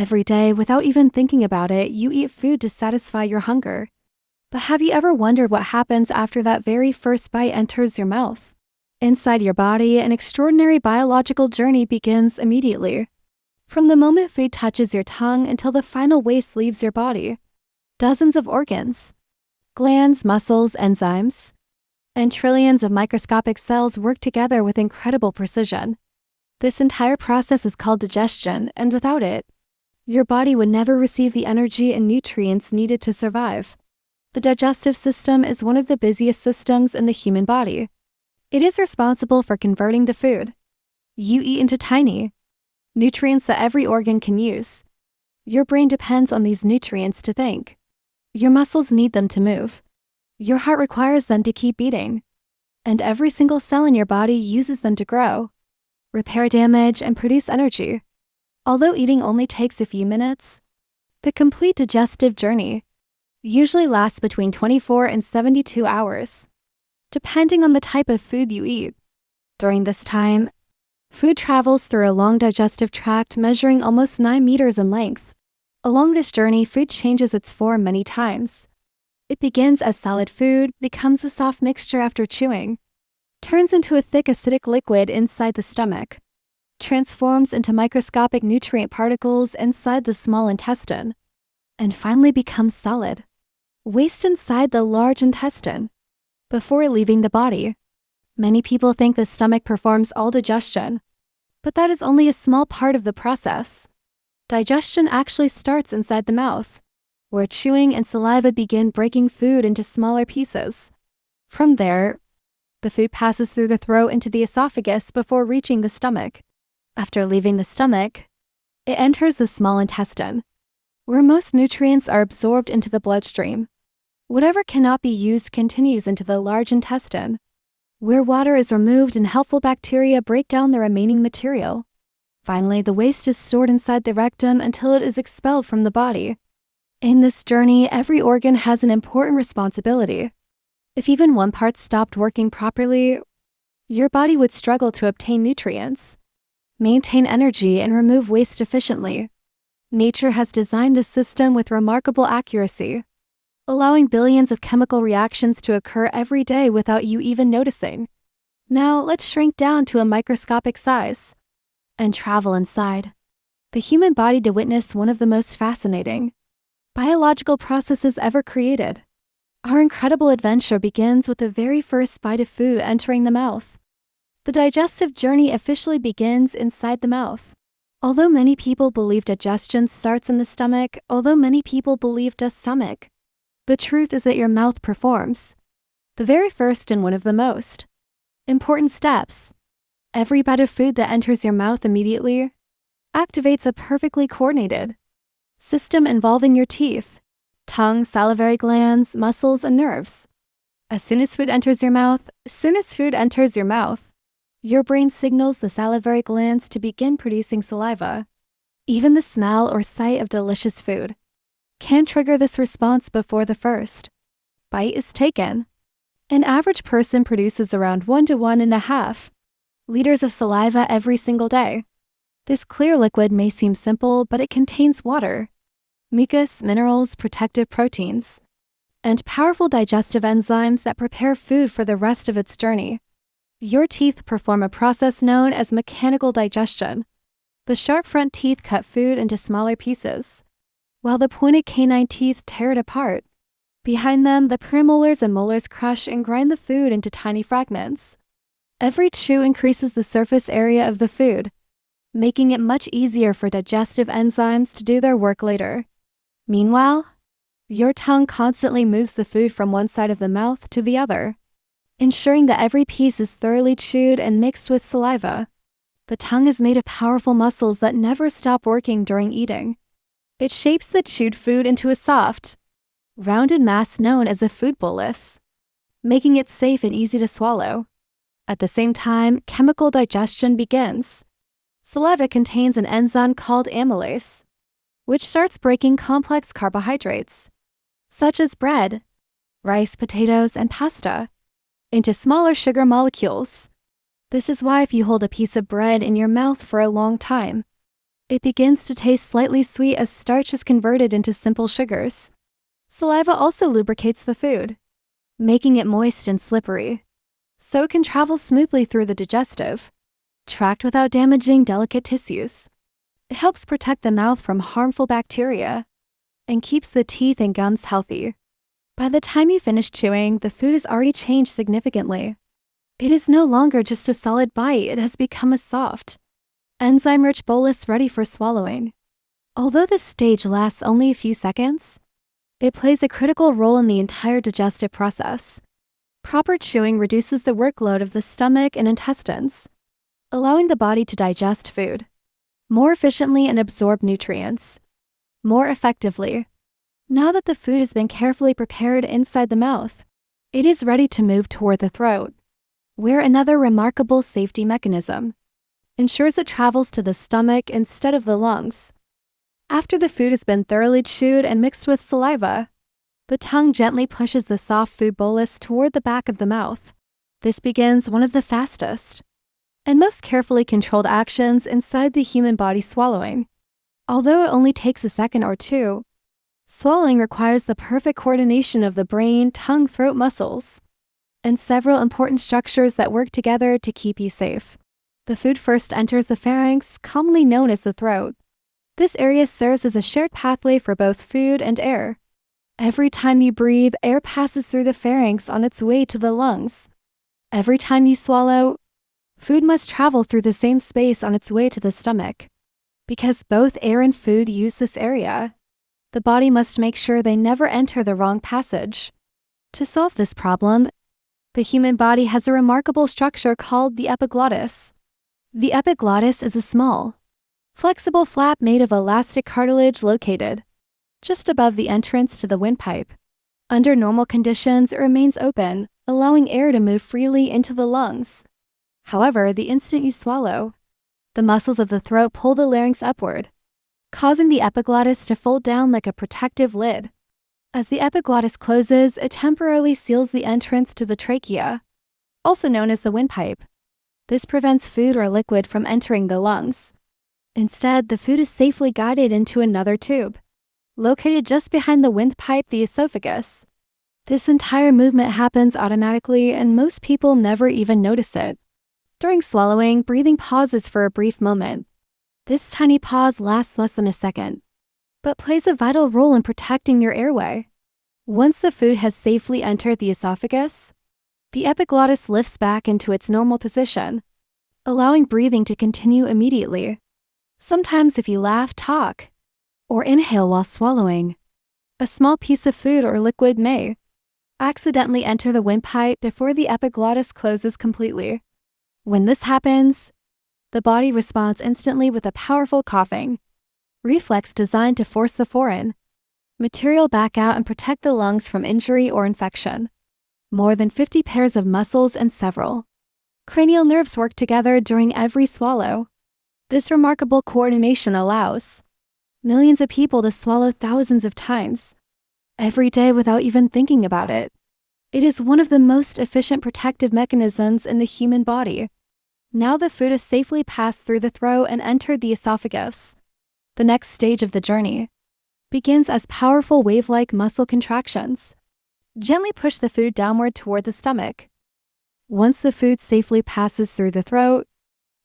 Every day, without even thinking about it, you eat food to satisfy your hunger. But have you ever wondered what happens after that very first bite enters your mouth? Inside your body, an extraordinary biological journey begins immediately. From the moment food touches your tongue until the final waste leaves your body. Dozens of organs, glands, muscles, enzymes, and trillions of microscopic cells work together with incredible precision. This entire process is called digestion, and without it, your body would never receive the energy and nutrients needed to survive. The digestive system is one of the busiest systems in the human body. It is responsible for converting the food you eat into tiny nutrients that every organ can use. Your brain depends on these nutrients to think. Your muscles need them to move. Your heart requires them to keep beating. And every single cell in your body uses them to grow, repair damage, and produce energy. Although eating only takes a few minutes, the complete digestive journey usually lasts between 24 and 72 hours, depending on the type of food you eat. During this time, food travels through a long digestive tract measuring almost 9 meters in length. Along this journey, food changes its form many times. It begins as solid food, becomes a soft mixture after chewing, turns into a thick acidic liquid inside the stomach, transforms into microscopic nutrient particles inside the small intestine, and finally becomes solid waste inside the large intestine before leaving the body. Many people think the stomach performs all digestion, but that is only a small part of the process. Digestion actually starts inside the mouth, where chewing and saliva begin breaking food into smaller pieces. From there, the food passes through the throat into the esophagus before reaching the stomach. After leaving the stomach, it enters the small intestine, where most nutrients are absorbed into the bloodstream. Whatever cannot be used continues into the large intestine, where water is removed and helpful bacteria break down the remaining material. Finally, the waste is stored inside the rectum until it is expelled from the body. In this journey, every organ has an important responsibility. If even one part stopped working properly, your body would struggle to obtain nutrients, maintain energy, and remove waste efficiently. Nature has designed this system with remarkable accuracy, allowing billions of chemical reactions to occur every day without you even noticing. Now, let's shrink down to a microscopic size and travel inside the human body to witness one of the most fascinating biological processes ever created. Our incredible adventure begins with the very first bite of food entering the mouth. The digestive journey officially begins inside the mouth. Although many people believe digestion starts in the stomach, the truth is that your mouth performs the very first and one of the most important steps. Every bite of food that enters your mouth immediately activates a perfectly coordinated system involving your teeth, tongue, salivary glands, muscles, and nerves. As soon as food enters your mouth, your brain signals the salivary glands to begin producing saliva. Even the smell or sight of delicious food can trigger this response before the first bite is taken. An average person produces around 1 to 1.5 liters of saliva every single day. This clear liquid may seem simple, but it contains water, mucus, minerals, protective proteins, and powerful digestive enzymes that prepare food for the rest of its journey. Your teeth perform a process known as mechanical digestion. The sharp front teeth cut food into smaller pieces, while the pointed canine teeth tear it apart. Behind them, the premolars and molars crush and grind the food into tiny fragments. Every chew increases the surface area of the food, making it much easier for digestive enzymes to do their work later. Meanwhile, your tongue constantly moves the food from one side of the mouth to the other, ensuring that every piece is thoroughly chewed and mixed with saliva. The tongue is made of powerful muscles that never stop working during eating. It shapes the chewed food into a soft, rounded mass known as a food bolus, making it safe and easy to swallow. At the same time, chemical digestion begins. Saliva contains an enzyme called amylase, which starts breaking complex carbohydrates, such as bread, rice, potatoes, and pasta, into smaller sugar molecules. This is why if you hold a piece of bread in your mouth for a long time, It begins to taste slightly sweet as starch is converted into simple sugars. Saliva also lubricates the food, making it moist and slippery, so it can travel smoothly through the digestive tract without damaging delicate tissues. It helps protect the mouth from harmful bacteria and keeps the teeth and gums healthy. By the time you finish chewing, the food has already changed significantly. It is no longer just a solid bite, it has become a soft, enzyme-rich bolus ready for swallowing. Although this stage lasts only a few seconds, it plays a critical role in the entire digestive process. Proper chewing reduces the workload of the stomach and intestines, allowing the body to digest food more efficiently and absorb nutrients more effectively. Now that the food has been carefully prepared inside the mouth, it is ready to move toward the throat, where another remarkable safety mechanism ensures it travels to the stomach instead of the lungs. After the food has been thoroughly chewed and mixed with saliva, the tongue gently pushes the soft food bolus toward the back of the mouth. This begins one of the fastest and most carefully controlled actions inside the human body swallowing. Although it only takes a second or two, swallowing requires the perfect coordination of the brain, tongue, throat muscles, and several important structures that work together to keep you safe. The food first enters the pharynx, commonly known as the throat. This area serves as a shared pathway for both food and air. Every time you breathe, air passes through the pharynx on its way to the lungs. Every time you swallow, food must travel through the same space on its way to the stomach. Because both air and food use this area, the body must make sure they never enter the wrong passage. To solve this problem, the human body has a remarkable structure called the epiglottis. The epiglottis is a small, flexible flap made of elastic cartilage located just above the entrance to the windpipe. Under normal conditions, it remains open, allowing air to move freely into the lungs. However, the instant you swallow, the muscles of the throat pull the larynx upward, causing the epiglottis to fold down like a protective lid. As the epiglottis closes, it temporarily seals the entrance to the trachea, also known as the windpipe. This prevents food or liquid from entering the lungs. Instead, the food is safely guided into another tube, located just behind the windpipe, the esophagus. This entire movement happens automatically, and most people never even notice it. During swallowing, breathing pauses for a brief moment. This tiny pause lasts less than a second, but plays a vital role in protecting your airway. Once the food has safely entered the esophagus, the epiglottis lifts back into its normal position, allowing breathing to continue immediately. Sometimes if you laugh, talk, or inhale while swallowing, a small piece of food or liquid may accidentally enter the windpipe before the epiglottis closes completely. When this happens, the body responds instantly with a powerful coughing reflex designed to force the foreign material back out and protect the lungs from injury or infection. More than 50 pairs of muscles and several cranial nerves work together during every swallow. This remarkable coordination allows millions of people to swallow thousands of times every day without even thinking about it. It is one of the most efficient protective mechanisms in the human body. Now the food has safely passed through the throat and entered the esophagus. The next stage of the journey begins as powerful wave-like muscle contractions. Gently push the food downward toward the stomach. Once the food safely passes through the throat,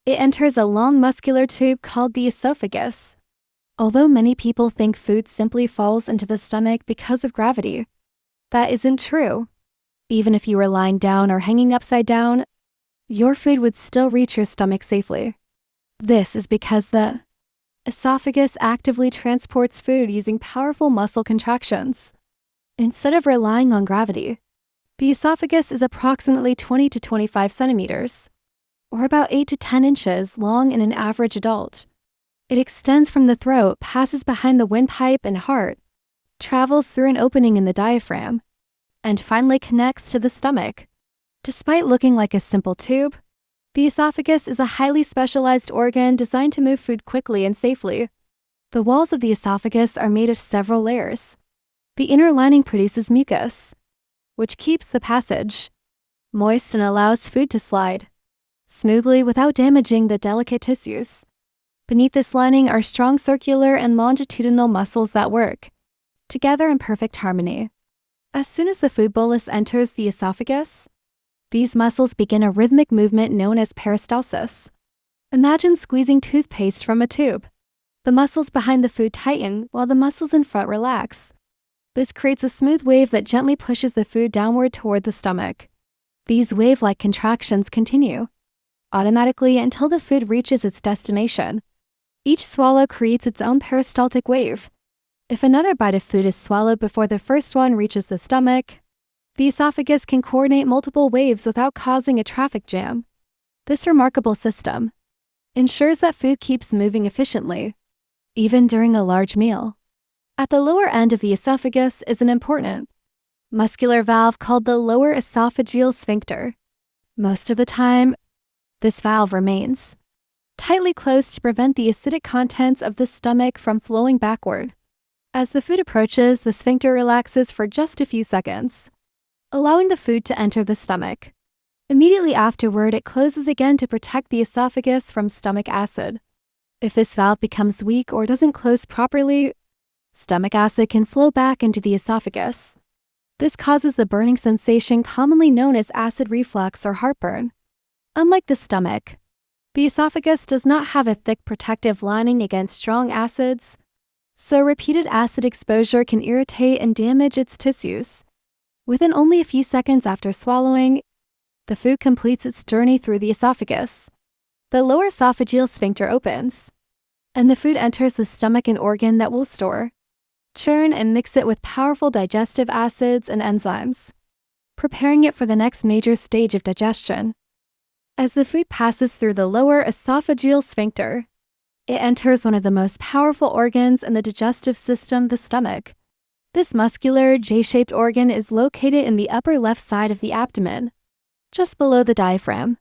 it enters a long muscular tube called the esophagus. Although many people think food simply falls into the stomach because of gravity, that isn't true. Even if you were lying down or hanging upside down, your food would still reach your stomach safely. This is because the esophagus actively transports food using powerful muscle contractions. Instead of relying on gravity, the esophagus is approximately 20 to 25 centimeters, or about 8 to 10 inches long in an average adult. It extends from the throat, passes behind the windpipe and heart, travels through an opening in the diaphragm, and finally connects to the stomach. Despite looking like a simple tube, the esophagus is a highly specialized organ designed to move food quickly and safely. The walls of the esophagus are made of several layers. The inner lining produces mucus, which keeps the passage moist and allows food to slide smoothly without damaging the delicate tissues. Beneath this lining are strong circular and longitudinal muscles that work together in perfect harmony. As soon as the food bolus enters the esophagus, these muscles begin a rhythmic movement known as peristalsis. Imagine squeezing toothpaste from a tube. The muscles behind the food tighten while the muscles in front relax. This creates a smooth wave that gently pushes the food downward toward the stomach. These wave-like contractions continue automatically until the food reaches its destination. Each swallow creates its own peristaltic wave. If another bite of food is swallowed before the first one reaches the stomach, the esophagus can coordinate multiple waves without causing a traffic jam. This remarkable system ensures that food keeps moving efficiently, even during a large meal. At the lower end of the esophagus is an important muscular valve called the lower esophageal sphincter. Most of the time, this valve remains tightly closed to prevent the acidic contents of the stomach from flowing backward. As the food approaches, the sphincter relaxes for just a few seconds, allowing the food to enter the stomach. Immediately afterward, it closes again to protect the esophagus from stomach acid. If this valve becomes weak or doesn't close properly, stomach acid can flow back into the esophagus. This causes the burning sensation commonly known as acid reflux or heartburn. Unlike the stomach, the esophagus does not have a thick protective lining against strong acids, so repeated acid exposure can irritate and damage its tissues. Within only a few seconds after swallowing, the food completes its journey through the esophagus. The lower esophageal sphincter opens, and the food enters the stomach, an organ that will store, churn, and mix it with powerful digestive acids and enzymes, preparing it for the next major stage of digestion. As the food passes through the lower esophageal sphincter, it enters one of the most powerful organs in the digestive system, the stomach. This muscular, J-shaped organ is located in the upper left side of the abdomen, just below the diaphragm.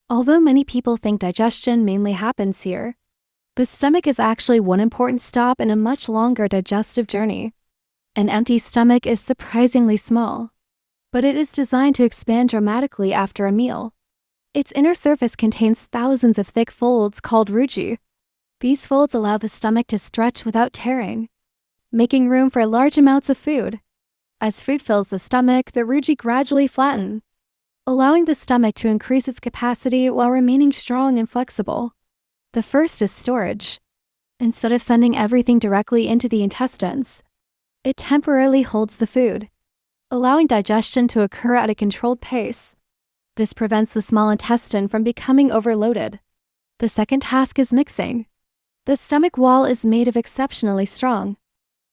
Although many people think digestion mainly happens here, the stomach is actually one important stop in a much longer digestive journey. An empty stomach is surprisingly small, but it is designed to expand dramatically after a meal. Its inner surface contains thousands of thick folds called rugae. These folds allow the stomach to stretch without tearing, making room for large amounts of food. As food fills the stomach, the rugae gradually flatten, allowing the stomach to increase its capacity while remaining strong and flexible. The first is storage. Instead of sending everything directly into the intestines, it temporarily holds the food, allowing digestion to occur at a controlled pace. This prevents the small intestine from becoming overloaded. The second task is mixing. The stomach wall is made of exceptionally strong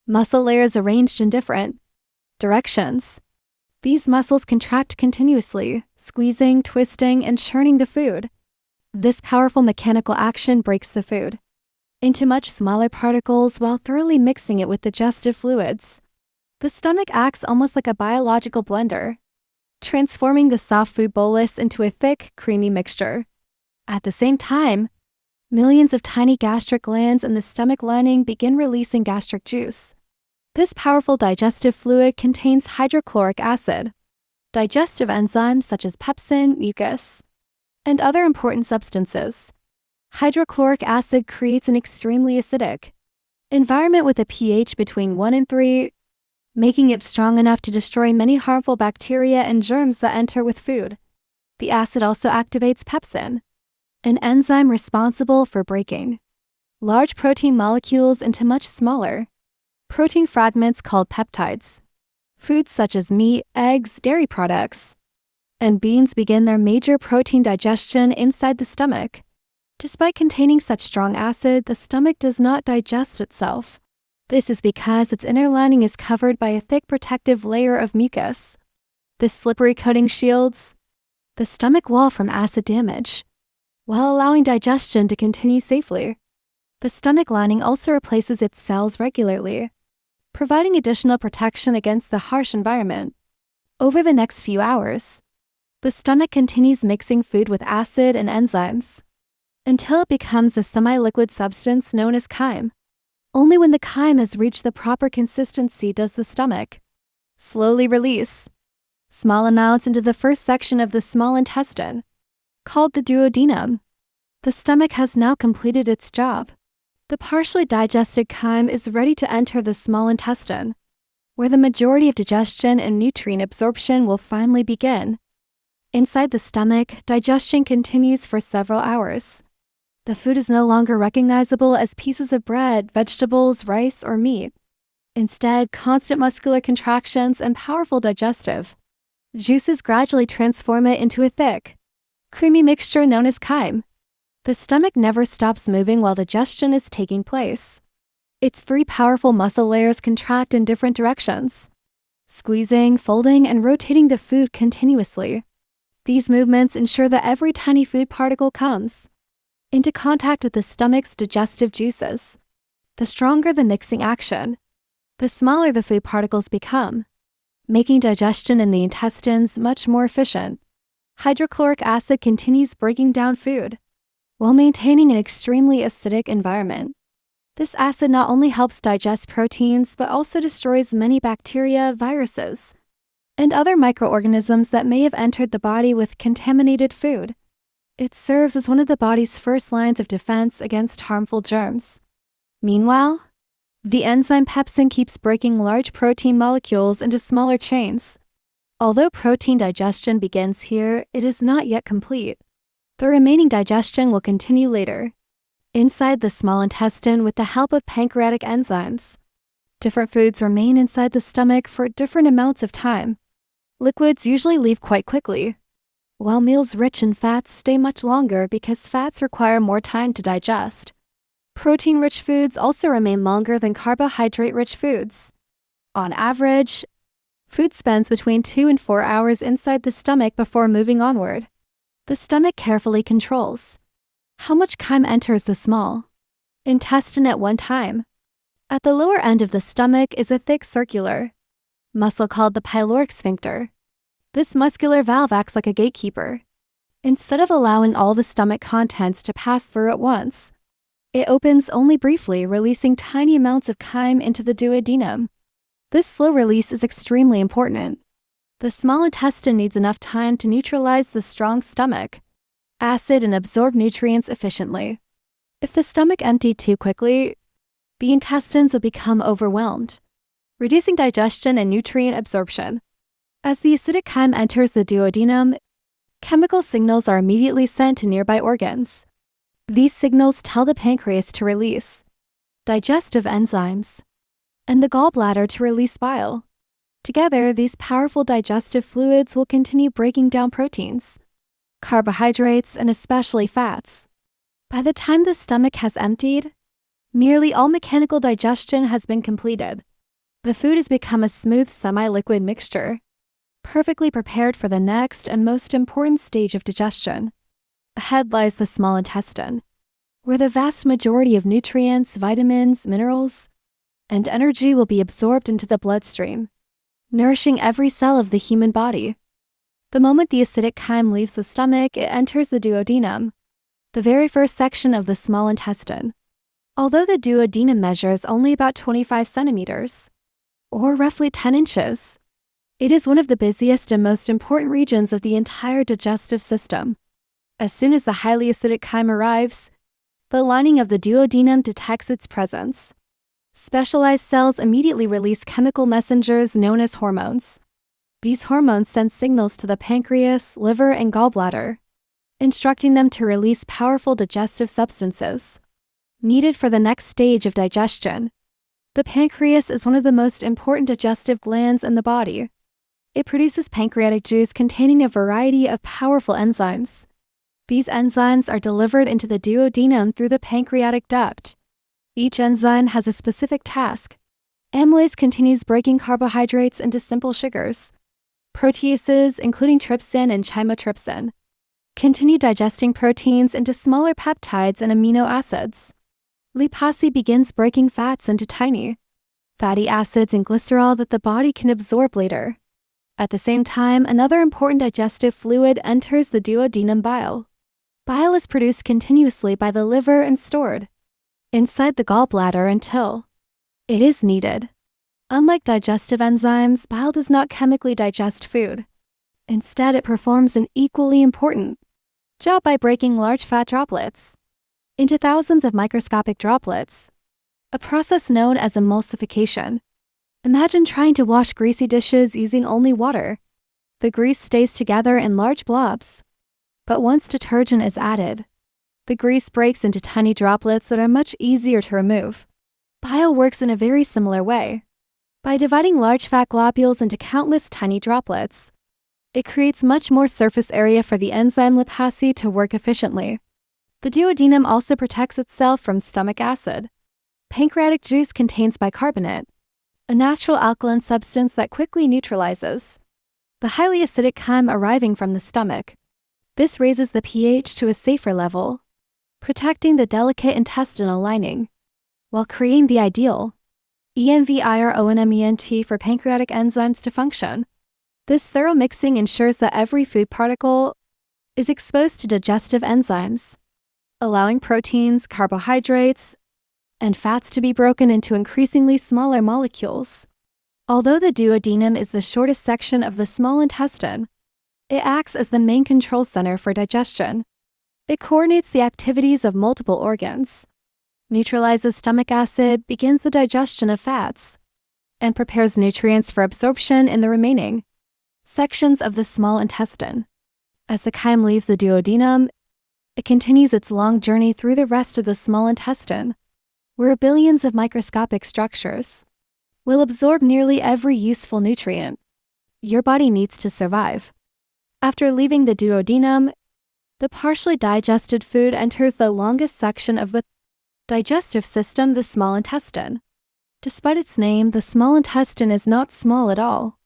muscle layers arranged in different directions. These muscles contract continuously, squeezing, twisting, and churning the food. This powerful mechanical action breaks the food into much smaller particles while thoroughly mixing it with digestive fluids. The stomach acts almost like a biological blender, transforming the soft food bolus into a thick, creamy mixture. At the same time, millions of tiny gastric glands in the stomach lining begin releasing gastric juice. This powerful digestive fluid contains hydrochloric acid, digestive enzymes such as pepsin, mucus, and other important substances. Hydrochloric acid creates an extremely acidic environment with a pH between 1 and 3, making it strong enough to destroy many harmful bacteria and germs that enter with food. The acid also activates pepsin, an enzyme responsible for breaking large protein molecules into much smaller protein fragments called peptides. Foods such as meat, eggs, dairy products, and beans begin their major protein digestion inside the stomach. Despite containing such strong acid, the stomach does not digest itself. This is because its inner lining is covered by a thick protective layer of mucus. This slippery coating shields the stomach wall from acid damage, while allowing digestion to continue safely. The stomach lining also replaces its cells regularly, providing additional protection against the harsh environment. Over the next few hours, the stomach continues mixing food with acid and enzymes until it becomes a semi-liquid substance known as chyme. Only when the chyme has reached the proper consistency does the stomach slowly release small amounts into the first section of the small intestine, called the duodenum. The stomach has now completed its job. The partially digested chyme is ready to enter the small intestine, where the majority of digestion and nutrient absorption will finally begin. Inside the stomach, digestion continues for several hours. The food is no longer recognizable as pieces of bread, vegetables, rice, or meat. Instead, constant muscular contractions and powerful digestive juices gradually transform it into a thick, creamy mixture known as chyme. The stomach never stops moving while digestion is taking place. Its 3 powerful muscle layers contract in different directions, squeezing, folding, and rotating the food continuously. These movements ensure that every tiny food particle comes into contact with the stomach's digestive juices. The stronger the mixing action, the smaller the food particles become, making digestion in the intestines much more efficient. Hydrochloric acid continues breaking down food while maintaining an extremely acidic environment. This acid not only helps digest proteins, but also destroys many bacteria, viruses, and other microorganisms that may have entered the body with contaminated food. It serves as one of the body's first lines of defense against harmful germs. Meanwhile, the enzyme pepsin keeps breaking large protein molecules into smaller chains. Although protein digestion begins here, it is not yet complete. The remaining digestion will continue later, inside the small intestine with the help of pancreatic enzymes. Different foods remain inside the stomach for different amounts of time. Liquids usually leave quite quickly, while meals rich in fats stay much longer because fats require more time to digest. Protein-rich foods also remain longer than carbohydrate-rich foods. On average, food spends between 2 and 4 hours inside the stomach before moving onward. The stomach carefully controls how much chyme enters the small intestine at one time. At the lower end of the stomach is a thick circular muscle called the pyloric sphincter. This muscular valve acts like a gatekeeper. Instead of allowing all the stomach contents to pass through at once, it opens only briefly, releasing tiny amounts of chyme into the duodenum. This slow release is extremely important. The small intestine needs enough time to neutralize the strong stomach acid and absorb nutrients efficiently. If the stomach emptied too quickly, the intestines will become overwhelmed, reducing digestion and nutrient absorption. As the acidic chyme enters the duodenum, chemical signals are immediately sent to nearby organs. These signals tell the pancreas to release digestive enzymes and the gallbladder to release bile. Together, these powerful digestive fluids will continue breaking down proteins, carbohydrates, and especially fats. By the time the stomach has emptied, nearly all mechanical digestion has been completed. The food has become a smooth semi-liquid mixture, perfectly prepared for the next and most important stage of digestion. Ahead lies the small intestine, where the vast majority of nutrients, vitamins, minerals, and energy will be absorbed into the bloodstream, nourishing every cell of the human body. The moment the acidic chyme leaves the stomach, it enters the duodenum, the very first section of the small intestine. Although the duodenum measures only about 25 centimeters, or roughly 10 inches, it is one of the busiest and most important regions of the entire digestive system. As soon as the highly acidic chyme arrives, the lining of the duodenum detects its presence. Specialized cells immediately release chemical messengers known as hormones. These hormones send signals to the pancreas, liver, and gallbladder, instructing them to release powerful digestive substances needed for the next stage of digestion. The pancreas is one of the most important digestive glands in the body. It produces pancreatic juice containing a variety of powerful enzymes. These enzymes are delivered into the duodenum through the pancreatic duct. Each enzyme has a specific task. Amylase continues breaking carbohydrates into simple sugars. Proteases, including trypsin and chymotrypsin, continue digesting proteins into smaller peptides and amino acids. Lipase begins breaking fats into tiny, fatty acids and glycerol that the body can absorb later. At the same time, another important digestive fluid enters the duodenum: bile. Bile is produced continuously by the liver and stored inside the gallbladder until it is needed. Unlike digestive enzymes, bile does not chemically digest food. Instead, it performs an equally important job by breaking large fat droplets into thousands of microscopic droplets, a process known as emulsification. Imagine trying to wash greasy dishes using only water. The grease stays together in large blobs. But once detergent is added, the grease breaks into tiny droplets that are much easier to remove. Bile works in a very similar way. By dividing large fat globules into countless tiny droplets, it creates much more surface area for the enzyme lipase to work efficiently. The duodenum also protects itself from stomach acid. Pancreatic juice contains bicarbonate, a natural alkaline substance that quickly neutralizes the highly acidic chyme arriving from the stomach. This raises the pH to a safer level, protecting the delicate intestinal lining, while creating the ideal environment for pancreatic enzymes to function. This thorough mixing ensures that every food particle is exposed to digestive enzymes, allowing proteins, carbohydrates, and fats to be broken into increasingly smaller molecules. Although the duodenum is the shortest section of the small intestine, it acts as the main control center for digestion. It coordinates the activities of multiple organs, neutralizes stomach acid, begins the digestion of fats, and prepares nutrients for absorption in the remaining sections of the small intestine. As the chyme leaves the duodenum, it continues its long journey through the rest of the small intestine, where billions of microscopic structures will absorb nearly every useful nutrient your body needs to survive. After leaving the duodenum, the partially digested food enters the longest section of the digestive system, the small intestine. Despite its name, the small intestine is not small at all.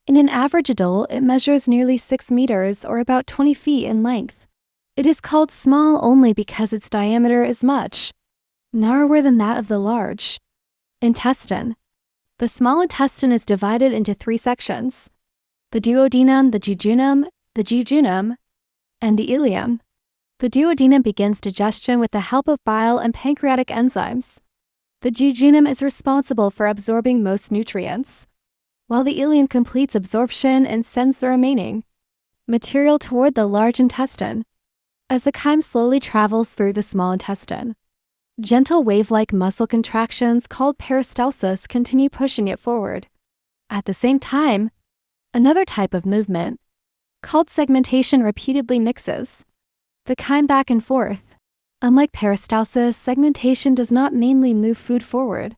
In an average adult, it measures nearly 6 meters or about 20 feet in length. It is called small only because its diameter is much narrower than that of the large intestine. The small intestine is divided into 3 sections: the duodenum, the jejunum, and the ileum. The duodenum begins digestion with the help of bile and pancreatic enzymes. The jejunum is responsible for absorbing most nutrients, while the ileum completes absorption and sends the remaining material toward the large intestine. As the chyme slowly travels through the small intestine, gentle wave-like muscle contractions called peristalsis continue pushing it forward. At the same time, another type of movement, called segmentation, repeatedly mixes the chyme back and forth. Unlike peristalsis, segmentation does not mainly move food forward.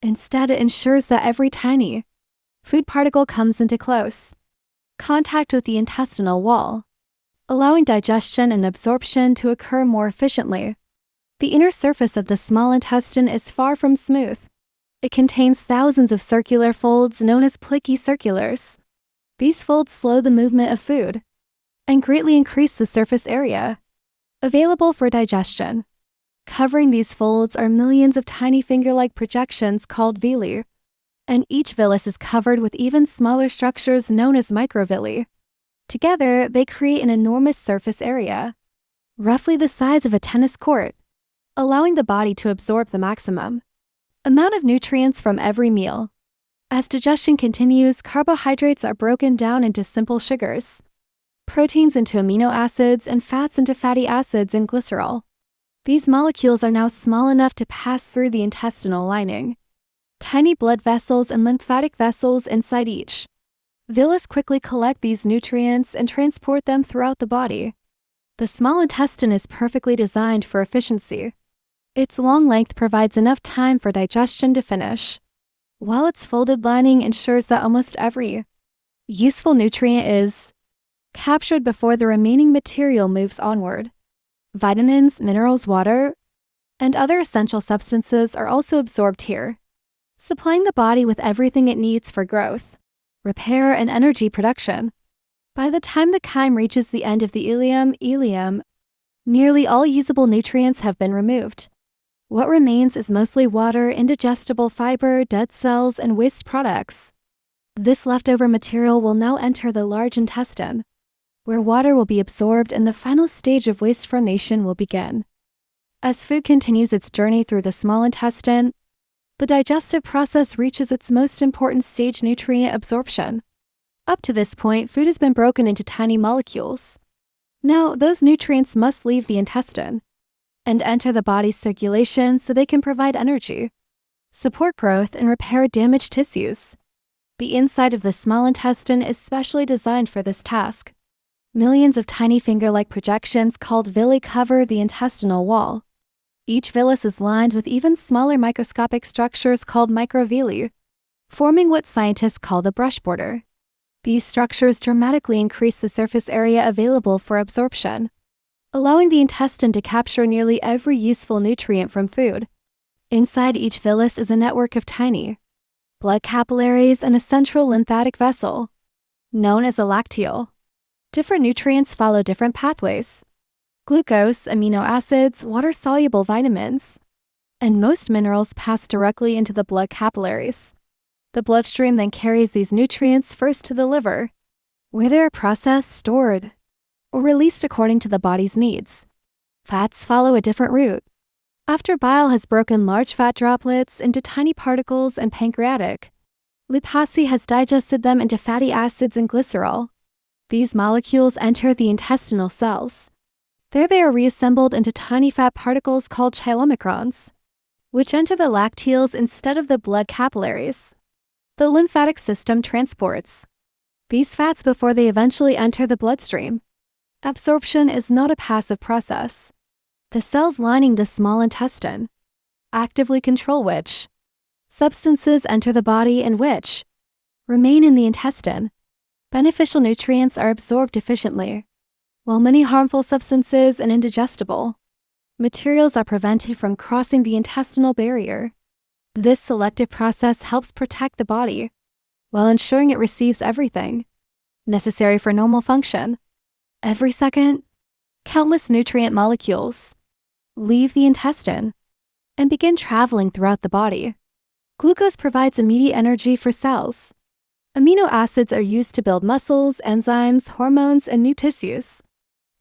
Instead, it ensures that every tiny food particle comes into close contact with the intestinal wall, allowing digestion and absorption to occur more efficiently. The inner surface of the small intestine is far from smooth. It contains thousands of circular folds known as plicky circulars. These folds slow the movement of food and greatly increase the surface area available for digestion. Covering these folds are millions of tiny finger-like projections called villi, and each villus is covered with even smaller structures known as microvilli. Together, they create an enormous surface area, roughly the size of a tennis court, allowing the body to absorb the maximum amount of nutrients from every meal. As digestion continues, carbohydrates are broken down into simple sugars, proteins into amino acids, and fats into fatty acids and glycerol. These molecules are now small enough to pass through the intestinal lining. Tiny blood vessels and lymphatic vessels inside each villus quickly collect these nutrients and transport them throughout the body. The small intestine is perfectly designed for efficiency. Its long length provides enough time for digestion to finish, while its folded lining ensures that almost every useful nutrient is captured before the remaining material moves onward. Vitamins, minerals, water, and other essential substances are also absorbed here, supplying the body with everything it needs for growth, repair, and energy production. By the time the chyme reaches the end of the ileum, nearly all usable nutrients have been removed. What remains is mostly water, indigestible fiber, dead cells, and waste products. This leftover material will now enter the large intestine, where water will be absorbed and the final stage of waste formation will begin. As food continues its journey through the small intestine, the digestive process reaches its most important stage, nutrient absorption. Up to this point, food has been broken into tiny molecules. Now, those nutrients must leave the intestine and enter the body's circulation so they can provide energy, support growth, and repair damaged tissues. The inside of the small intestine is specially designed for this task. Millions of tiny finger-like projections called villi cover the intestinal wall. Each villus is lined with even smaller microscopic structures called microvilli, forming what scientists call the brush border. These structures dramatically increase the surface area available for absorption, allowing the intestine to capture nearly every useful nutrient from food. Inside each villus is a network of tiny blood capillaries and a central lymphatic vessel, known as a lacteal. Different nutrients follow different pathways: glucose, amino acids, water-soluble vitamins, and most minerals pass directly into the blood capillaries. The bloodstream then carries these nutrients first to the liver, where they are processed, stored, or released according to the body's needs. Fats follow a different route. After bile has broken large fat droplets into tiny particles and pancreatic, lipase has digested them into fatty acids and glycerol. These molecules enter the intestinal cells. There they are reassembled into tiny fat particles called chylomicrons, which enter the lacteals instead of the blood capillaries. The lymphatic system transports these fats before they eventually enter the bloodstream. Absorption is not a passive process. The cells lining the small intestine actively control which substances enter the body and which remain in the intestine. Beneficial nutrients are absorbed efficiently, while many harmful substances and indigestible materials are prevented from crossing the intestinal barrier. This selective process helps protect the body while ensuring it receives everything necessary for normal function. Every second, countless nutrient molecules leave the intestine and begin traveling throughout the body. Glucose provides immediate energy for cells. Amino acids are used to build muscles, enzymes, hormones, and new tissues.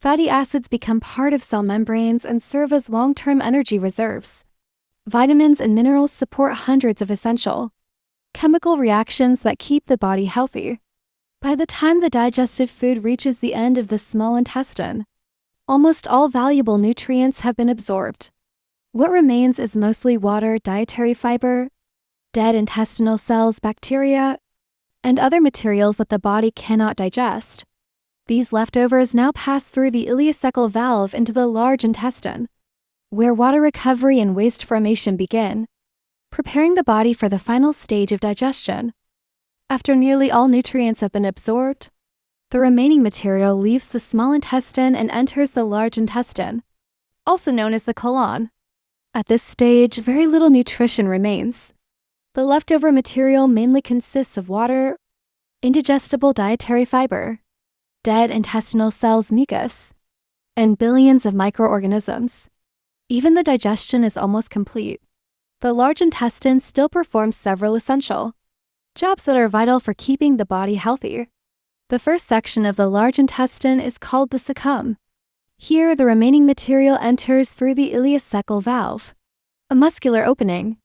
Fatty acids become part of cell membranes and serve as long-term energy reserves. Vitamins and minerals support hundreds of essential chemical reactions that keep the body healthy. By the time the digested food reaches the end of the small intestine, almost all valuable nutrients have been absorbed. What remains is mostly water, dietary fiber, dead intestinal cells, bacteria, and other materials that the body cannot digest. These leftovers now pass through the ileocecal valve into the large intestine, where water recovery and waste formation begin, preparing the body for the final stage of digestion. After nearly all nutrients have been absorbed, the remaining material leaves the small intestine and enters the large intestine, also known as the colon. At this stage, very little nutrition remains. The leftover material mainly consists of water, indigestible dietary fiber, dead intestinal cells, mucus, and billions of microorganisms. Even though digestion is almost complete, the large intestine still performs several essential jobs that are vital for keeping the body healthy. The first section of the large intestine is called the cecum. Here, the remaining material enters through the ileocecal valve, a muscular opening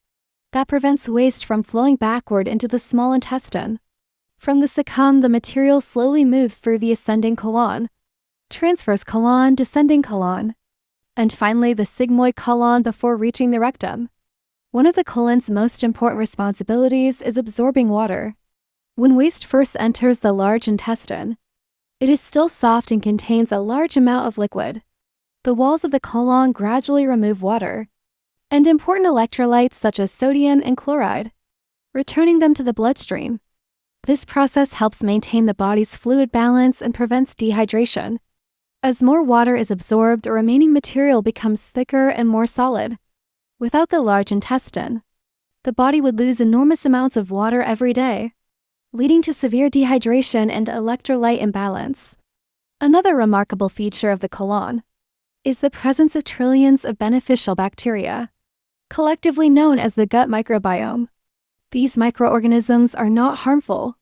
that prevents waste from flowing backward into the small intestine. From the cecum, the material slowly moves through the ascending colon, transverse colon, descending colon, and finally the sigmoid colon before reaching the rectum. One of the colon's most important responsibilities is absorbing water. When waste first enters the large intestine, it is still soft and contains a large amount of liquid. The walls of the colon gradually remove water and important electrolytes such as sodium and chloride, returning them to the bloodstream. This process helps maintain the body's fluid balance and prevents dehydration. As more water is absorbed, the remaining material becomes thicker and more solid. Without the large intestine, the body would lose enormous amounts of water every day, leading to severe dehydration and electrolyte imbalance. Another remarkable feature of the colon is the presence of trillions of beneficial bacteria, collectively known as the gut microbiome. These microorganisms are not harmful.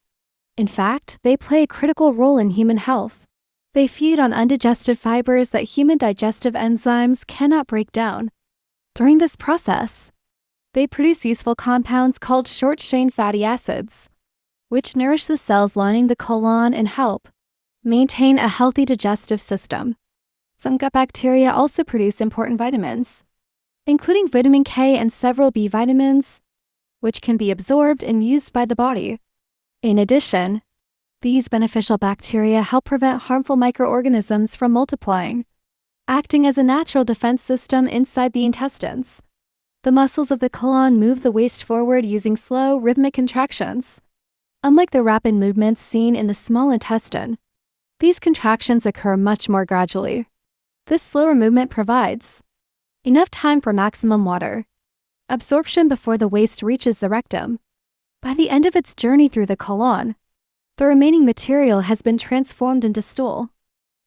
In fact, they play a critical role in human health. They feed on undigested fibers that human digestive enzymes cannot break down. During this process, they produce useful compounds called short-chain fatty acids, which nourish the cells lining the colon and help maintain a healthy digestive system. Some gut bacteria also produce important vitamins, including vitamin K and several B vitamins, which can be absorbed and used by the body. In addition, these beneficial bacteria help prevent harmful microorganisms from multiplying, acting as a natural defense system inside the intestines. The muscles of the colon move the waste forward using slow, rhythmic contractions. Unlike the rapid movements seen in the small intestine, these contractions occur much more gradually. This slower movement provides enough time for maximum water absorption before the waste reaches the rectum. By the end of its journey through the colon, the remaining material has been transformed into stool.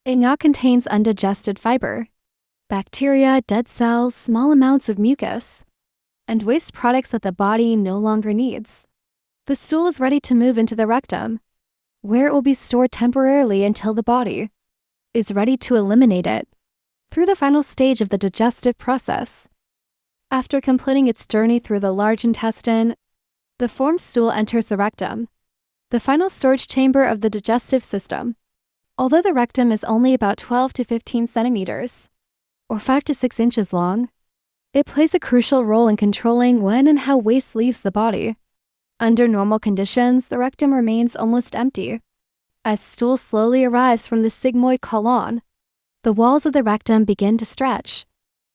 It now contains undigested fiber, bacteria, dead cells, small amounts of mucus, and waste products that the body no longer needs. The stool is ready to move into the rectum, where it will be stored temporarily until the body is ready to eliminate it through the final stage of the digestive process. After completing its journey through the large intestine, the formed stool enters the rectum, the final storage chamber of the digestive system. Although the rectum is only about 12 to 15 centimeters, or 5 to 6 inches long, it plays a crucial role in controlling when and how waste leaves the body. Under normal conditions, the rectum remains almost empty. As stool slowly arrives from the sigmoid colon, the walls of the rectum begin to stretch.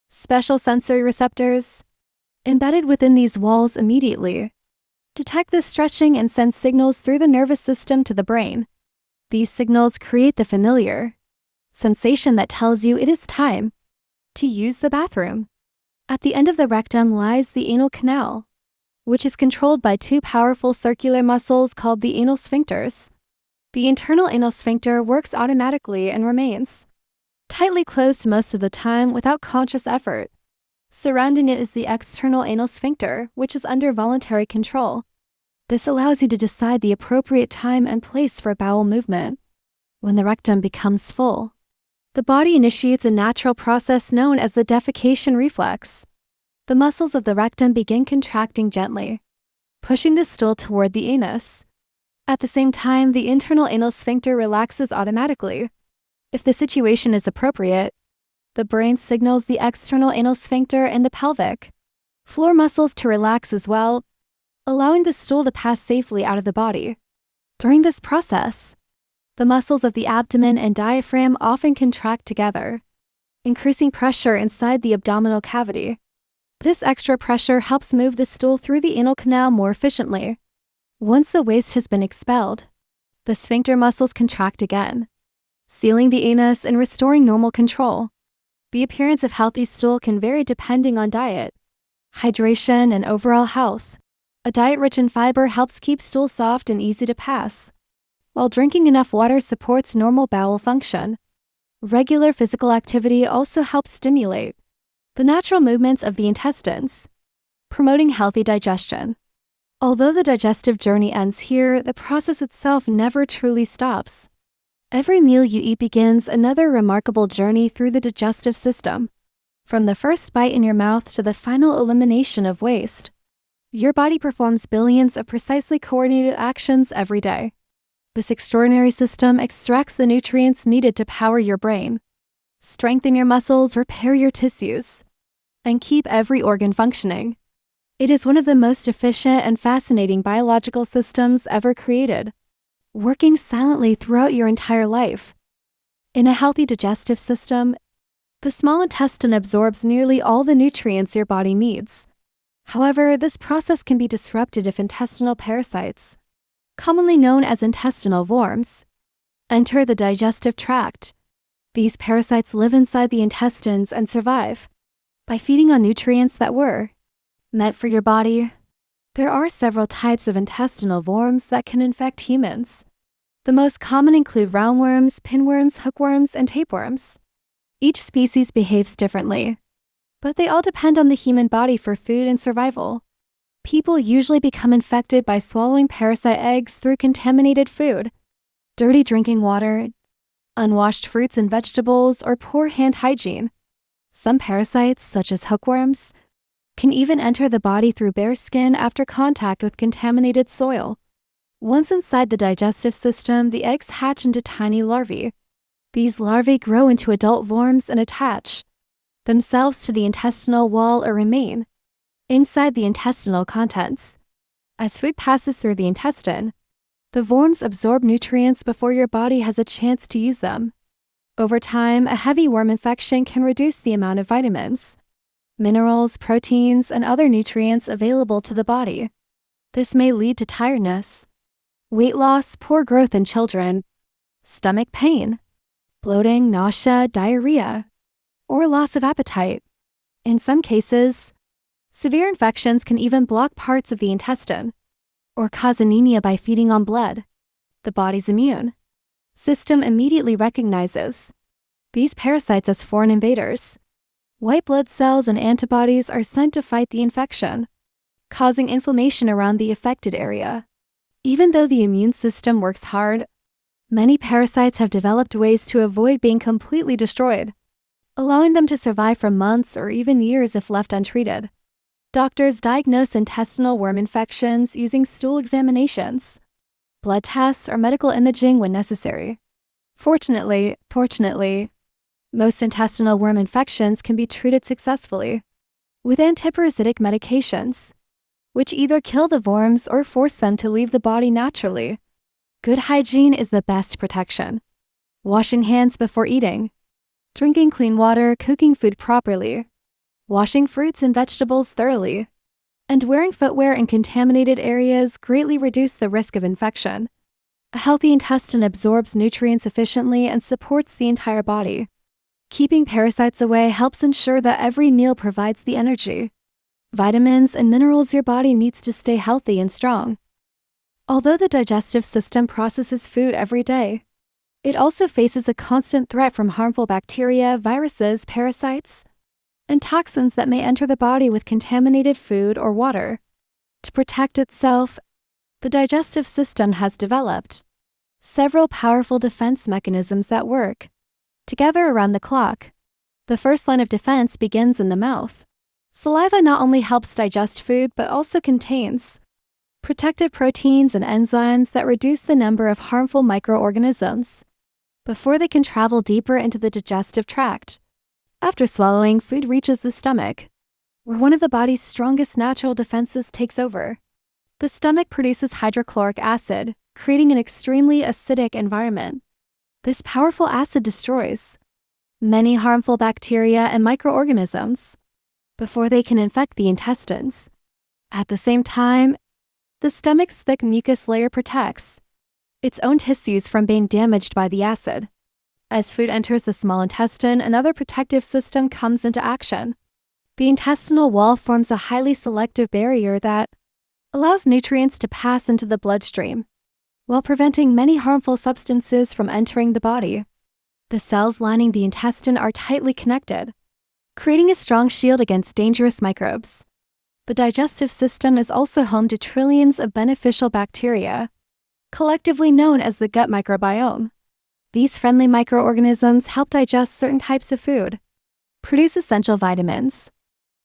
Special sensory receptors, embedded within these walls immediately, detect this stretching and send signals through the nervous system to the brain. These signals create the familiar sensation that tells you it is time to use the bathroom. At the end of the rectum lies the anal canal, which is controlled by two powerful circular muscles called the anal sphincters. The internal anal sphincter works automatically and remains tightly closed most of the time without conscious effort. Surrounding it is the external anal sphincter, which is under voluntary control. This allows you to decide the appropriate time and place for bowel movement. When the rectum becomes full, the body initiates a natural process known as the defecation reflex. The muscles of the rectum begin contracting gently, pushing the stool toward the anus. At the same time, the internal anal sphincter relaxes automatically. If the situation is appropriate, the brain signals the external anal sphincter and the pelvic floor muscles to relax as well, allowing the stool to pass safely out of the body. During this process, the muscles of the abdomen and diaphragm often contract together, increasing pressure inside the abdominal cavity. This extra pressure helps move the stool through the anal canal more efficiently. Once the waste has been expelled, the sphincter muscles contract again, sealing the anus and restoring normal control. The appearance of healthy stool can vary depending on diet, hydration, and overall health. A diet rich in fiber helps keep stool soft and easy to pass, while drinking enough water supports normal bowel function. Regular physical activity also helps stimulate the natural movements of the intestines, promoting healthy digestion. Although the digestive journey ends here, the process itself never truly stops. Every meal you eat begins another remarkable journey through the digestive system. From the first bite in your mouth to the final elimination of waste, your body performs billions of precisely coordinated actions every day. This extraordinary system extracts the nutrients needed to power your brain, strengthen your muscles, repair your tissues, and keep every organ functioning. It is one of the most efficient and fascinating biological systems ever created, working silently throughout your entire life. In a healthy digestive system, the small intestine absorbs nearly all the nutrients your body needs. However, this process can be disrupted if intestinal parasites, commonly known as intestinal worms, enter the digestive tract. These parasites live inside the intestines and survive by feeding on nutrients that were meant for your body. There are several types of intestinal worms that can infect humans. The most common include roundworms, pinworms, hookworms, and tapeworms. Each species behaves differently, but they all depend on the human body for food and survival. People usually become infected by swallowing parasite eggs through contaminated food, dirty drinking water, unwashed fruits and vegetables, or poor hand hygiene. Some parasites, such as hookworms, can even enter the body through bare skin after contact with contaminated soil. Once inside the digestive system, the eggs hatch into tiny larvae. These larvae grow into adult worms and attach themselves to the intestinal wall or remain inside the intestinal contents. As food passes through the intestine, the worms absorb nutrients before your body has a chance to use them. Over time, a heavy worm infection can reduce the amount of vitamins, minerals, proteins, and other nutrients available to the body. This may lead to tiredness, weight loss, poor growth in children, stomach pain, bloating, nausea, diarrhea, or loss of appetite. In some cases, severe infections can even block parts of the intestine or cause anemia by feeding on blood. The body's immune system immediately recognizes these parasites as foreign invaders. White blood cells and antibodies are sent to fight the infection, causing inflammation around the affected area. Even though the immune system works hard, many parasites have developed ways to avoid being completely destroyed, allowing them to survive for months or even years if left untreated. Doctors diagnose intestinal worm infections using stool examinations, blood tests, or medical imaging when necessary. Fortunately, most intestinal worm infections can be treated successfully with antiparasitic medications, which either kill the worms or force them to leave the body naturally. Good hygiene is the best protection. Washing hands before eating, drinking clean water, cooking food properly, washing fruits and vegetables thoroughly, and wearing footwear in contaminated areas greatly reduce the risk of infection. A healthy intestine absorbs nutrients efficiently and supports the entire body. Keeping parasites away helps ensure that every meal provides the energy, vitamins, and minerals your body needs to stay healthy and strong. Although the digestive system processes food every day, it also faces a constant threat from harmful bacteria, viruses, parasites, and toxins that may enter the body with contaminated food or water. To protect itself, the digestive system has developed several powerful defense mechanisms that work together around the clock. The first line of defense begins in the mouth. Saliva not only helps digest food but also contains protective proteins and enzymes that reduce the number of harmful microorganisms before they can travel deeper into the digestive tract. After swallowing, food reaches the stomach, where one of the body's strongest natural defenses takes over. The stomach produces hydrochloric acid, creating an extremely acidic environment. This powerful acid destroys many harmful bacteria and microorganisms before they can infect the intestines. At the same time, the stomach's thick mucus layer protects its own tissues from being damaged by the acid. As food enters the small intestine, another protective system comes into action. The intestinal wall forms a highly selective barrier that allows nutrients to pass into the bloodstream, while preventing many harmful substances from entering the body. The cells lining the intestine are tightly connected, creating a strong shield against dangerous microbes. The digestive system is also home to trillions of beneficial bacteria, collectively known as the gut microbiome. These friendly microorganisms help digest certain types of food, produce essential vitamins,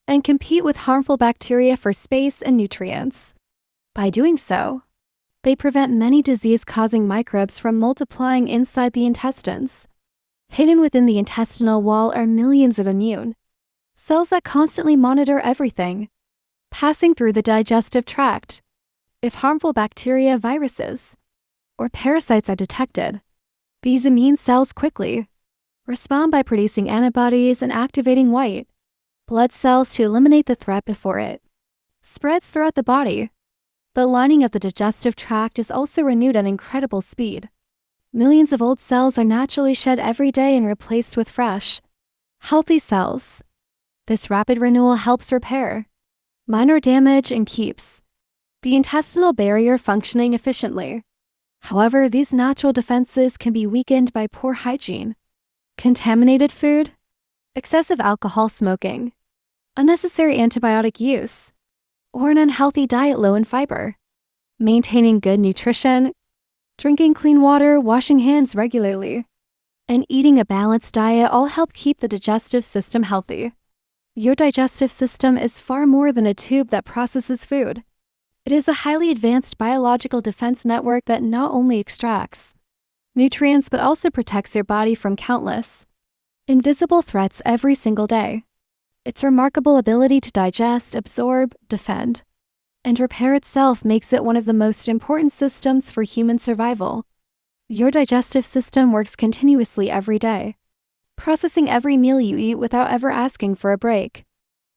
and compete with harmful bacteria for space and nutrients. By doing so, they prevent many disease-causing microbes from multiplying inside the intestines. Hidden within the intestinal wall are millions of immune cells that constantly monitor everything passing through the digestive tract. If harmful bacteria, viruses, or parasites are detected, these immune cells quickly respond by producing antibodies and activating white blood cells to eliminate the threat before it spreads throughout the body. The lining of the digestive tract is also renewed at incredible speed. Millions of old cells are naturally shed every day and replaced with fresh, healthy cells. This rapid renewal helps repair minor damage and keeps the intestinal barrier functioning efficiently. However, these natural defenses can be weakened by poor hygiene, contaminated food, excessive alcohol smoking, unnecessary antibiotic use, or an unhealthy diet low in fiber. Maintaining good nutrition, drinking clean water, washing hands regularly, and eating a balanced diet all help keep the digestive system healthy. Your digestive system is far more than a tube that processes food. It is a highly advanced biological defense network that not only extracts nutrients but also protects your body from countless invisible threats every single day. Its remarkable ability to digest, absorb, defend, and repair itself makes it one of the most important systems for human survival. Your digestive system works continuously every day, processing every meal you eat without ever asking for a break.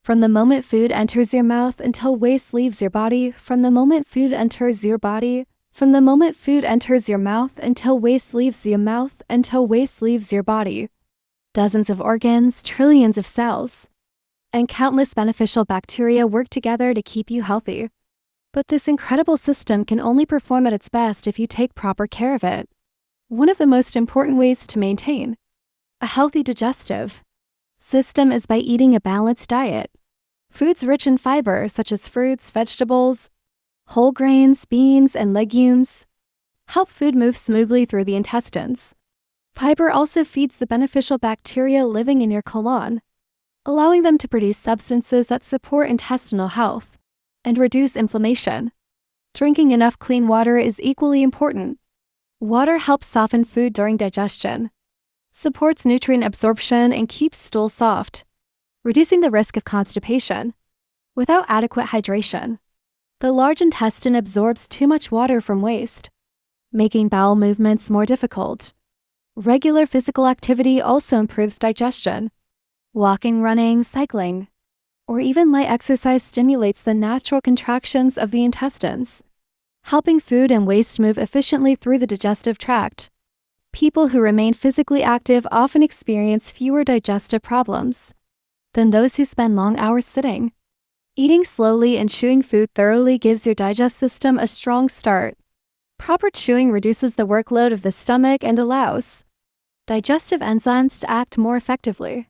From the moment food enters your mouth until waste leaves your body, from the moment food enters your body, from the moment food enters your mouth until waste leaves your mouth, until waste leaves your body. Dozens of organs, trillions of cells, and countless beneficial bacteria work together to keep you healthy. But this incredible system can only perform at its best if you take proper care of it. One of the most important ways to maintain a healthy digestive system is by eating a balanced diet. Foods rich in fiber, such as fruits, vegetables, whole grains, beans, and legumes, help food move smoothly through the intestines. Fiber also feeds the beneficial bacteria living in your colon, allowing them to produce substances that support intestinal health and reduce inflammation. Drinking enough clean water is equally important. Water helps soften food during digestion, supports nutrient absorption, and keeps stool soft, reducing the risk of constipation. Without adequate hydration, the large intestine absorbs too much water from waste, making bowel movements more difficult. Regular physical activity also improves digestion. Walking, running, cycling, or even light exercise stimulates the natural contractions of the intestines, helping food and waste move efficiently through the digestive tract. People who remain physically active often experience fewer digestive problems than those who spend long hours sitting. Eating slowly and chewing food thoroughly gives your digestive system a strong start. Proper chewing reduces the workload of the stomach and allows digestive enzymes to act more effectively.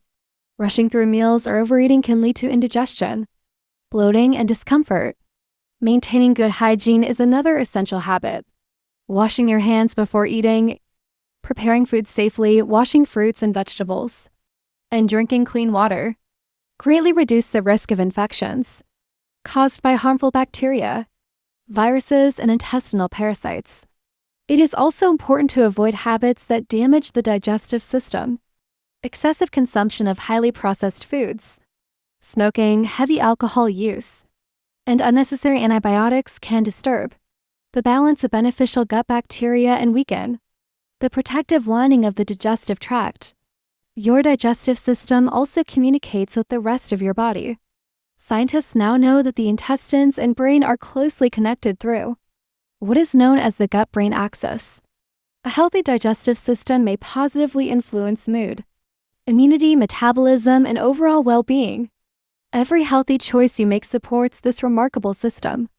Rushing through meals or overeating can lead to indigestion, bloating, and discomfort. Maintaining good hygiene is another essential habit. Washing your hands before eating, preparing food safely, washing fruits and vegetables, and drinking clean water greatly reduce the risk of infections caused by harmful bacteria, viruses, and intestinal parasites. It is also important to avoid habits that damage the digestive system. Excessive consumption of highly processed foods, smoking, heavy alcohol use, and unnecessary antibiotics can disturb the balance of beneficial gut bacteria and weaken the protective lining of the digestive tract. Your digestive system also communicates with the rest of your body. Scientists now know that the intestines and brain are closely connected through what is known as the gut-brain axis. A healthy digestive system may positively influence mood, immunity, metabolism, and overall well-being. Every healthy choice you make supports this remarkable system.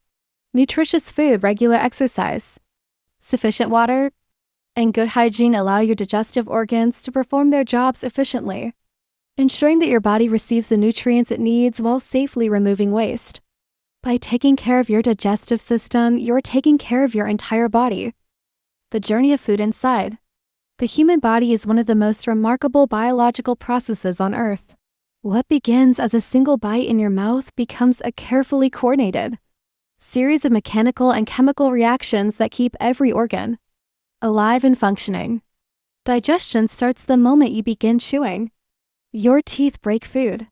Nutritious food, regular exercise, sufficient water, and good hygiene allow your digestive organs to perform their jobs efficiently, ensuring that your body receives the nutrients it needs while safely removing waste. By taking care of your digestive system, you're taking care of your entire body. The journey of food inside. The human body is one of the most remarkable biological processes on Earth. What begins as a single bite in your mouth becomes a carefully coordinated series of mechanical and chemical reactions that keep every organ alive and functioning. Digestion starts the moment you begin chewing. Your teeth break food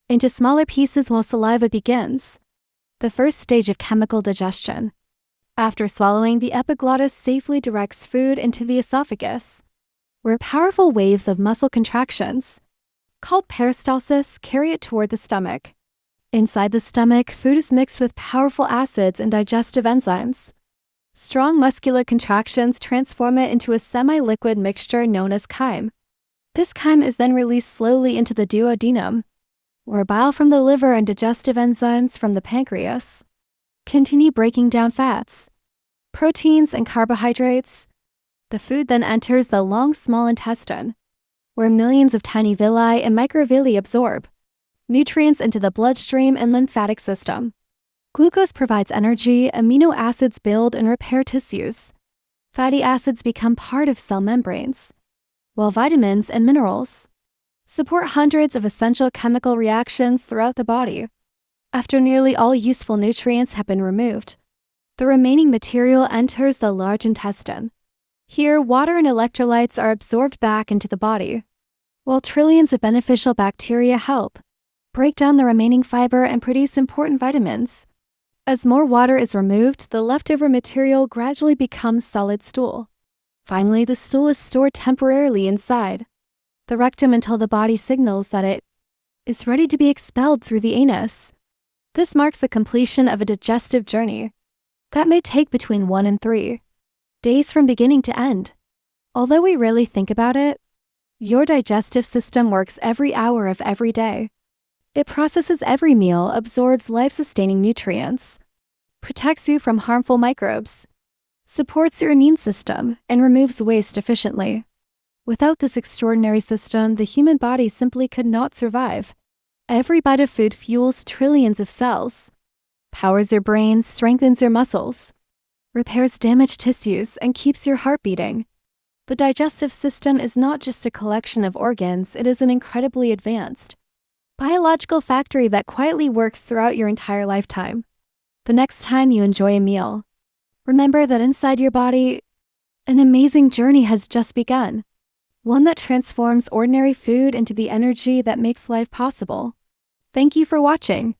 into smaller pieces while saliva begins, the first stage of chemical digestion. After swallowing, the epiglottis safely directs food into the esophagus, where powerful waves of muscle contractions, called peristalsis, carry it toward the stomach. Inside the stomach, food is mixed with powerful acids and digestive enzymes. Strong muscular contractions transform it into a semi-liquid mixture known as chyme. This chyme is then released slowly into the duodenum, where bile from the liver and digestive enzymes from the pancreas continue breaking down fats, proteins, and carbohydrates. The food then enters the long small intestine, where millions of tiny villi and microvilli absorb nutrients into the bloodstream and lymphatic system. Glucose provides energy, amino acids build and repair tissues. Fatty acids become part of cell membranes, while vitamins and minerals support hundreds of essential chemical reactions throughout the body. After nearly all useful nutrients have been removed, the remaining material enters the large intestine, Here, water and electrolytes are absorbed back into the body, while trillions of beneficial bacteria help break down the remaining fiber and produce important vitamins. As more water is removed, the leftover material gradually becomes solid stool. Finally, the stool is stored temporarily inside the rectum until the body signals that it is ready to be expelled through the anus. This marks the completion of a digestive journey that may take between 1 and 3 days from beginning to end. Although we rarely think about it, your digestive system works every hour of every day. It processes every meal, absorbs life-sustaining nutrients, protects you from harmful microbes, supports your immune system, and removes waste efficiently. Without this extraordinary system, the human body simply could not survive. Every bite of food fuels trillions of cells, powers your brain, strengthens your muscles, repairs damaged tissues, and keeps your heart beating. The digestive system is not just a collection of organs, it is an incredibly advanced biological factory that quietly works throughout your entire lifetime. The next time you enjoy a meal, remember that inside your body, an amazing journey has just begun. One that transforms ordinary food into the energy that makes life possible. Thank you for watching.